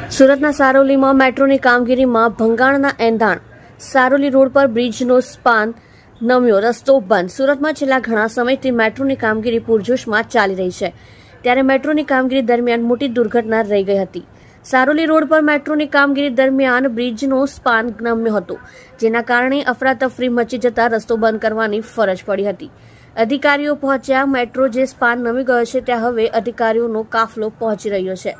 સુરતના સારોલીમાં મેટ્રોની કામગીરીમાં ભંગાણના એંધાણ. સારોલી રોડ પર બ્રિજનો સ્પાન નમ્યો, રસ્તો બંધ. સુરતમાં છેલ્લા ઘણા સમયથી મેટ્રોની કામગીરી પૂરજોશમાં ચાલી રહી છે, ત્યારે મેટ્રોની કામગીરી દરમિયાન મોટી દુર્ઘટના રહી ગઈ હતી. સારોલી રોડ પર મેટ્રોની કામગીરી દરમિયાન બ્રિજનો સ્પાન નમ્યો હતો, જેના કારણે અફરાતફરી મચી જતા રસ્તો બંધ કરવાની ફરજ પડી હતી. અધિકારીઓ પહોંચ્યા. મેટ્રો જે સ્પાન નમી ગયો છે ત્યાં હવે અધિકારીઓનો કાફલો પહોંચી રહ્યો છે.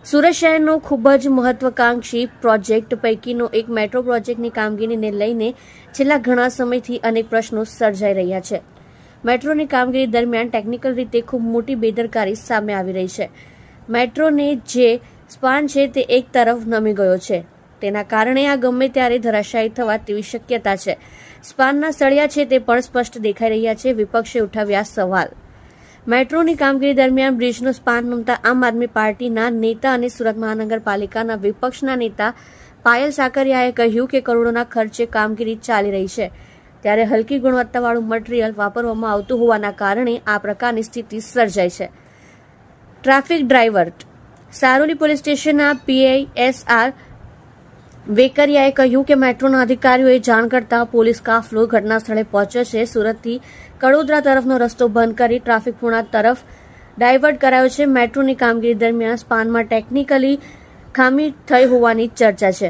સુરત શહેરનો ખૂબ જ મહત્વાકાંક્ષી પ્રોજેક્ટ પૈકીનો એક મેટ્રો પ્રોજેક્ટની કામગીરીને લઈને છેલ્લા ઘણા સમયથી અનેક પ્રશ્નો સર્જાઈ રહ્યા છે. મેટ્રોની કામગીરી દરમિયાન ટેકનિકલ રીતે ખૂબ મોટી બેદરકારી સામે આવી રહી છે. મેટ્રોને જે સ્પાન છે તે એક તરફ નમી ગયો છે, તેના કારણે આ ગમે ત્યારે ધરાશાયી થવા તેવી શક્યતા છે. સ્પાનના સળિયા છે તે પણ સ્પષ્ટ દેખાઈ રહ્યા છે. વિપક્ષે ઉઠાવ્યા સવાલ. મેટ્રોની કામગીરી દરમિયાન બ્રિજનો સ્પાન નમતા આમ આદમી પાર્ટીના નેતા અને સુરત મહાનગરપાલિકાના વિપક્ષના નેતા પાયલ સાકરિયાએ કહ્યું કે કરોડોના ખર્ચે કામગીરી ચાલી રહી છે, ત્યારે હલકી ગુણવત્તાવાળું મટીરીયલ વાપરવામાં આવતું હોવાના કારણે આ પ્રકારની સ્થિતિ સર્જાય છે. Traffic divert. સારોલી પોલીસ સ્ટેશનના PISR વેકરિયાએ કહ્યું કે મેટ્રોના અધિકારીઓએ જાણ કરતા પોલીસ કાફલો ઘટના સ્થળે પહોંચ્યો છે. સુરતથી કડોદરા તરફનો રસ્તો બંધ કરી ટ્રાફિક પૂર્ણા તરફ ડાયવર્ટ કરાયો છે. મેટ્રોની કામગીરી દરમિયાન સ્પાનમાં ટેકનિકલી ખામી થઈ હોવાની ચર્ચા છે.